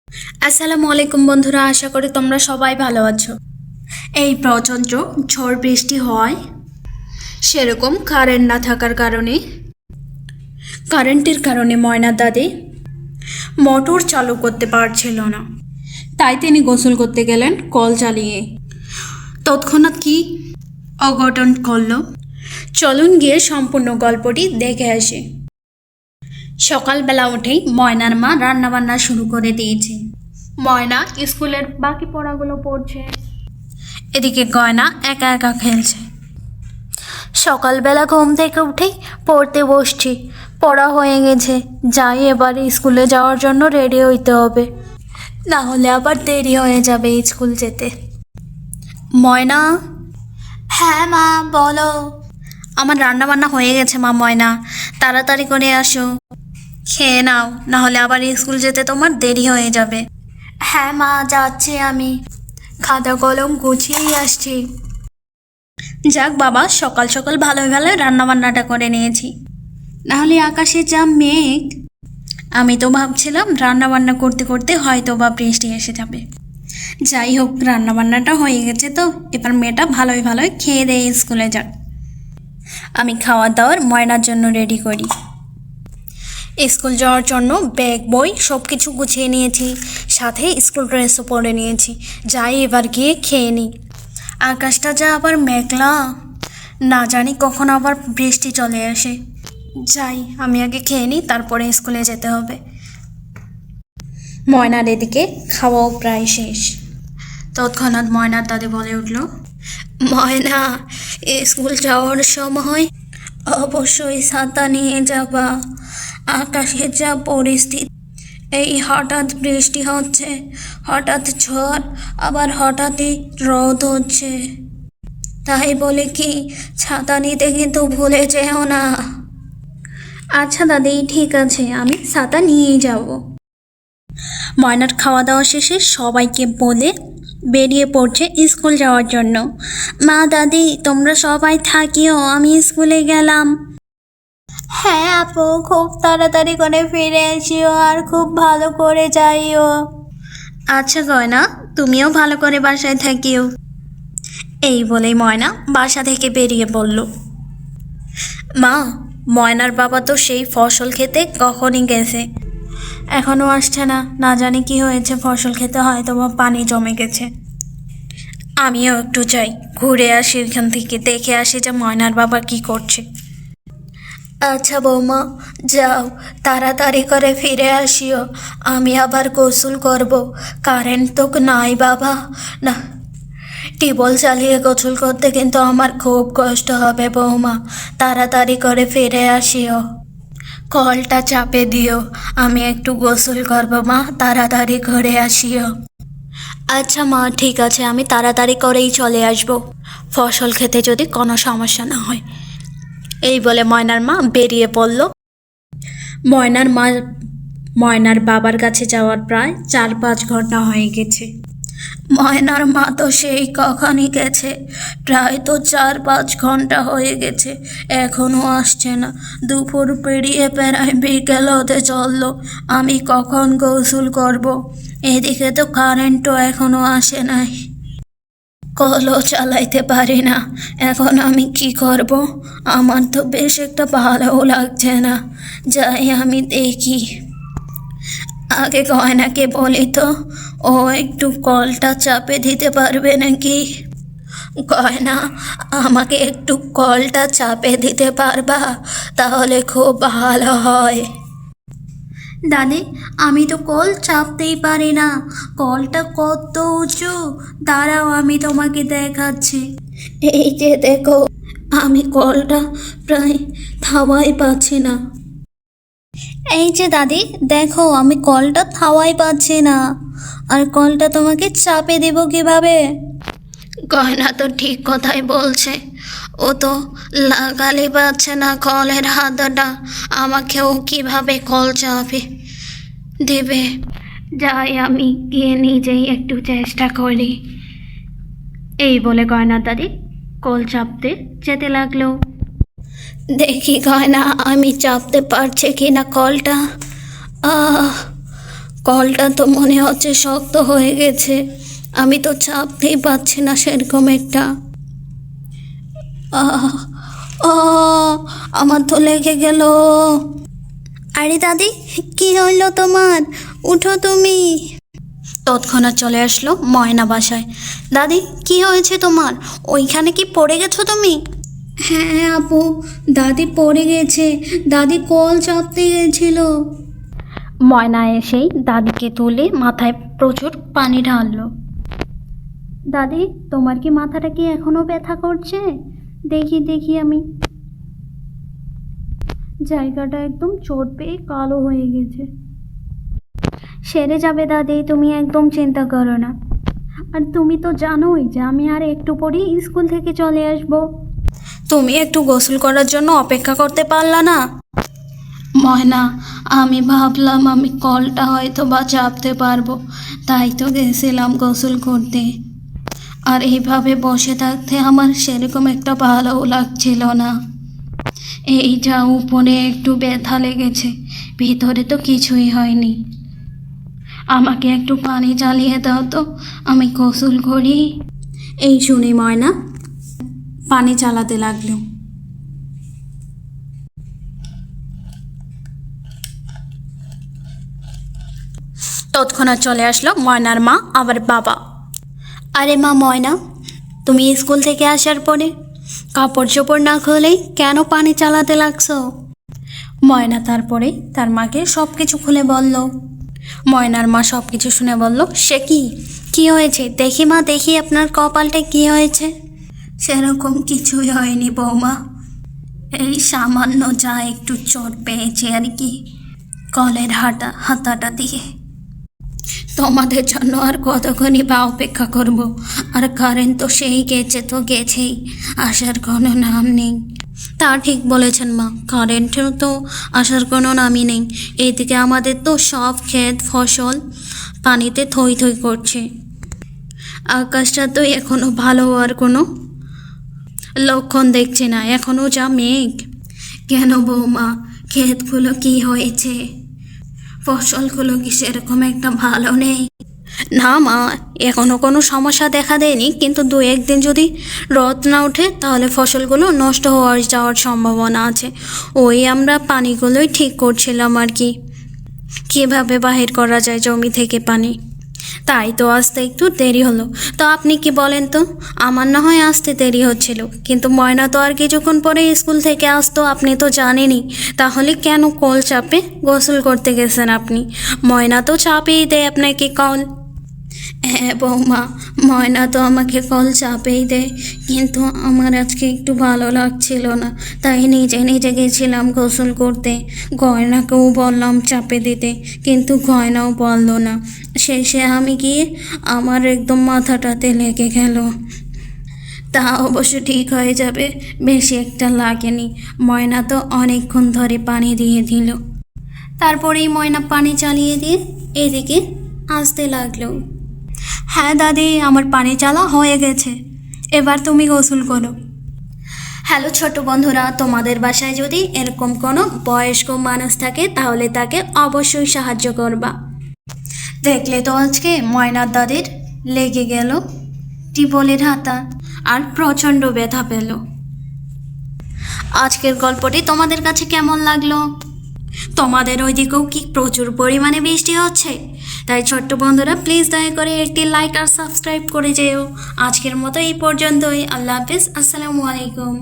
আসসালামু আলাইকুম বন্ধুরা, আশা করি তোমরা সবাই ভালো আছো। এই প্রচণ্ড ঝড় বৃষ্টি হয়, সেরকম কারেন্ট না থাকার কারণে কারেন্টের কারণে ময়নার দাদি মোটর চালু করতে পারছিল না। তাই তিনি গোসল করতে গেলেন কল চালিয়ে। তৎক্ষণাৎ কি অঘটন করলো, চলুন গিয়ে সম্পূর্ণ গল্পটি দেখে আসি। সকালবেলা উঠেই ময়নার মা রান্নাবান্না শুরু করে দিয়েছে। ময়না স্কুলের বাকি পড়াগুলো পড়ছে, এদিকে গয়না একা একা খেলছে। সকালবেলা ঘুম থেকে উঠেই পড়তে বসছি, পড়া হয়ে গেছে। যাই, এবার স্কুলে যাওয়ার জন্য রেডি হইতে হবে, না হলে আবার দেরি হয়ে যাবে স্কুল যেতে। ময়না। হ্যাঁ মা, বলো। আমার রান্না বান্না হয়ে গেছে মা। ময়না, তাড়াতাড়ি করে আসো, খেয়ে নাও, না হলে আবার স্কুল যেতে তোমার দেরি হয়ে যাবে। হ্যাঁ মা, যাচ্ছি আমি, খাতা কলম গুছিয়েই আসছি। যাক বাবা, সকাল সকাল ভালোই ভালোই রান্নাবান্নাটা করে নিয়েছি, নাহলে আকাশে যা মেঘ। আমি তো ভাবছিলাম রান্নাবান্না করতে করতে হয়তো বা বৃষ্টি এসে যাবে। যাই হোক, রান্নাবান্নাটা হয়ে গেছে, তো এবার মেয়েটা ভালোই ভালোই খেয়ে দিয়ে স্কুলে যাক। আমি খাওয়া দাওয়ার ময়নার জন্য রেডি করি। স্কুল যাওয়ার জন্য ব্যাগ বই সব কিছু গুছিয়ে নিয়েছি, সাথে স্কুল ড্রেসও পরে নিয়েছি। যাই, এবার গিয়ে খেয়ে নিই। আকাশটা যা আবার মেঘলা, না জানি কখন আবার বৃষ্টি চলে আসে। যাই, আমি আগে খেয়ে নিই, তারপরে স্কুলে যেতে হবে। ময়নার এদিকে খাওয়াও প্রায় শেষ। তৎক্ষণাৎ ময়নার দাদি বলে উঠল, ময়না, স্কুল যাওয়ার সময় অবশ্যই ছাতা নিয়ে যাবা। আকাশের যা পরিস্থিতি, এই হঠাৎ বৃষ্টি হচ্ছে, হঠাৎ ঝড়, আবার হঠাৎই রোদ হচ্ছে। তাই বলে কি ছাতা নিতে কিন্তু ভুলে যেও না। আচ্ছা দাদি, ঠিক আছে, আমি ছাতা নিয়েই যাব। ময়নার খাওয়া দাওয়া শেষে সবাইকে বলে বেরিয়ে পড়ছে স্কুল যাওয়ার জন্য। মা দাদি, তোমরা সবাই থাকিও, আমি স্কুলে গেলাম। হ্যাঁ আপু, খুব তাড়াতাড়ি করে ফিরে এসিও, আর খুব ভালো করে যাইও। আচ্ছা গয়না, তুমিও ভালো করে বাসায় থাকিও। এই বলেই ময়না বাসা থেকে বেরিয়ে পড়ল। মা, ময়নার বাবা তো সেই ফসল খেতে কখনই গেছে, এখনও আসছে না। না জানি কি হয়েছে, ফসল খেতে হয়তো বা পানি জমে গেছে। আমিও একটু যাই, ঘুরে আসি এখান থেকে, দেখে আসি যে ময়নার বাবা কি করছে। আচ্ছা বৌমা, যাও, তাড়াতাড়ি করে ফিরে আসিও, আমি আবার গোসল করব। কারেন্ট তো নাই বাবা, না, টিউবওয়েল চালিয়ে গোসল করতে কিন্তু আমার খুব কষ্ট হবে বৌমা। তাড়াতাড়ি করে ফিরে আসিও, কলটা চাপে দিও, আমি একটু গোসল করব মা, তাড়াতাড়ি করে আসিও। আচ্ছা মা, ঠিক আছে, আমি তাড়াতাড়ি করেই চলে আসব, ফসল খেতে যদি কোনো সমস্যা না হয়। এই বলে ময়নার মা বেরিয়ে পড়ল। ময়নার বাবার কাছে যাওয়ার প্রায় 4-5 ঘন্টা হয়ে গেছে। ময়নার মা তো সেই কখনই গেছে, প্রায় তো 4-5 ঘন্টা হয়ে গেছে, এখনও আসছে না। দুপুর পেরিয়ে প্রায় বিকেল হতে চললো, আমি কখন গোসল করব? এদিকে তো কারেন্টও এখনও আসে নাই, কলও চালাইতে পারি না। এখন আমি কি করব? আমার তো বেশ একটা ভালোও লাগছে না। যাই, আমি দেখি। আগে গয়নাকে বলি তো, ও একটু কলটা চাপে দিতে পারবে নাকি? গয়না, আমাকে একটু কলটা চাপে দিতে পারবা? তাহলে খুব ভালো হয়। দাদি, আমি তো কল চাপতেই পারি না, কলটা কত উঁচু। দাঁড়াও, আমি তোমাকে দেখাচ্ছি। এই যে দেখো, আমি কলটা প্রায় থাওয়াই পাচ্ছি না। এই যে দাদি, দেখো, আমি কলটা থাওয়াই পাচ্ছি না, আর কলটা তোমাকে চাপে দেব কিভাবে? গয়না তো ঠিক কথাই বলছে, ও তো লাগালে পাচ্ছে না কলের হাতটা, আমাকেও কিভাবে কল চাপে দেবে। যাই, আমি গিয়ে নিজেই একটু চেষ্টা করি। এই বলে গয়নার দাদি কল চাপতে যেতে লাগলো। দেখি গয়না, আমি চাপতে পারছি কি না কলটা। আহ, কলটা তো মনে হচ্ছে শক্ত হয়ে গেছে, আমি তো চাপতেই পাচ্ছি না সেরকম একটা। আহ আহ, আমার তো লেগে গেল। আরে দাদি, কি হইলো তোমার? উঠো তুমি। তৎক্ষণাৎ চলে আসলো ময়না বাসায়। দাদি, কি হয়েছে তোমার? ওইখানে কি পড়ে গেছো তুমি? হ্যাঁ আপু, দাদি পড়ে গেছে, দাদি কল চাপতে গেছিল। ময়না এসেই দাদিকে তুলে মাথায় প্রচুর পানি ঢাললো। দাদি, তোমার কি মাথাটা কি এখনো ব্যথা করছে? দেখি দেখি আমি। জায়গাটা একদম চোট পেয়ে কালো হয়ে গেছে। সেরে যাবে দাদি, তুমি একদম চিন্তা করো না। আর তুমি তো জানোই যে আমি আর একটু পরেই স্কুল থেকে চলে আসব। তুমি একটু গোসল করার জন্য অপেক্ষা করতে পারলা না? ময়না, আমি ভাবলাম আমি কলটা হয়তো বা চাপতে পারবো, তাই তো গেছিলাম গোসল করতে। আর এইভাবে বসে থাকতে আমার সেরকম একটা ভালোও লাগছিল না। এই যা উপরে একটু ব্যথা লেগেছে, ভিতরে তো কিছুই হয়নি। আমাকে একটু পানি জ্বালিয়ে দাও তো, আমি গোসল করি। এই শুনি ময়না পানি চালাতে লাগলো। তৎক্ষণাৎ চলে আসলো ময়নার মা আবার বাবা। আরে মা ময়না, তুমি স্কুল থেকে আসার পরে কাপড় চোপড় না খুলেই কেন পানি চালাতে লাগছো? ময়না তারপরে তার মাকে সব কিছু খুলে বলল। ময়নার মা সব কিছু শুনে বলল, সে কি হয়েছে? দেখি মা, দেখি আপনার কপালটা কি হয়েছে। সেরকম কিছুই হয়নি বৌমা, এই সামান্য যা একটু চোট পেয়েছে আর কি, কলের হাতাটা দিয়ে। তোমাদের জন্য আর কতক্ষণই বা অপেক্ষা করব? আর কারেন্ট তো সেই গেছে তো গেছেই, আসার কোনো নাম নেই। তা ঠিক বলেছেন মা, কারেন্টেও তো আসার কোনো নামই নেই। এইদিকে আমাদের তো সব ক্ষেত ফসল পানিতে থই থই করছে। আকাশটা তো এখনো ভালো হওয়ার কোনো লক্ষণ দেখছি না, এখনো যা মেঘ। কেন বৌমা, ক্ষেতগুলো কি হয়েছে? ফসলগুলো কি সেরকম একটা ভালো নেই? না মা, এখনো কোনো সমস্যা দেখা দেয়নি, কিন্তু 2-1 দিন যদি রোদ না ওঠে তাহলে ফসলগুলো নষ্ট হওয়ার যাওয়ার সম্ভাবনা আছে। ওই আমরা পানিগুলোই ঠিক করছিলাম আর কি, কীভাবে বাহির করা যায় জমি থেকে পানি। তাই তো আসতে একটু দেরি হলো। তো আপনি কি বলেন তো, আমার না হয় আসতে দেরি হচ্ছিল, কিন্তু ময়না তো আর কিছুক্ষণ পরে স্কুল থেকে আসতো, আপনি তো জানেনই। তাহলে কেন কল চাপে গোসল করতে গেছেন আপনি? ময়না তো চাপেই দেয় আপনাকে কল। হ্যাঁ বৌমা, ময়না তো আমাকে কল চাপেই দেয়, কিন্তু আমার আজকে একটু ভালো লাগছিল না, তাই নিজে নিজে গেছিলাম গোসল করতে। গয়নাকেও বললাম চাপে দিতে, কিন্তু গয়নাও বললো না। শেষে আমি গিয়ে আমার একদম মাথাটাতে লেগে গেল। তা অবশ্য ঠিক হয়ে যাবে, বেশি একটা লাগেনি। ময়না তো অনেকক্ষণ ধরে পানি দিয়ে দিল। তারপরেই ময়না পানি চালিয়ে দিয়ে এদিকে আসতে লাগলো। হ্যাঁ দাদি, আমার পানি চালা হয়ে গেছে, এবার তুমি গোসল করো। হ্যালো ছোট বন্ধুরা, তোমাদের বাসায় যদি এরকম কোনো বয়স্ক মানুষ থাকে তাহলে তাকে অবশ্যই সাহায্য করবা। দেখলে তো আজকে ময়নার দাদির লেগে গেল টিউবওয়েলের হাতা আর প্রচণ্ড ব্যথা পেল। আজকের গল্পটি তোমাদের কাছে কেমন লাগলো? তোমাদের ওইদিকেও কি প্রচুর পরিমাণে বৃষ্টি হচ্ছে? তাই ছোট্ট বন্ধুরা প্লিজ দয়া করে একটি লাইক আর সাবস্ক্রাইব করে যেও। আজকের মতো এই পর্যন্তই। আল্লাহ হাফিজ, আসসালামু আলাইকুম।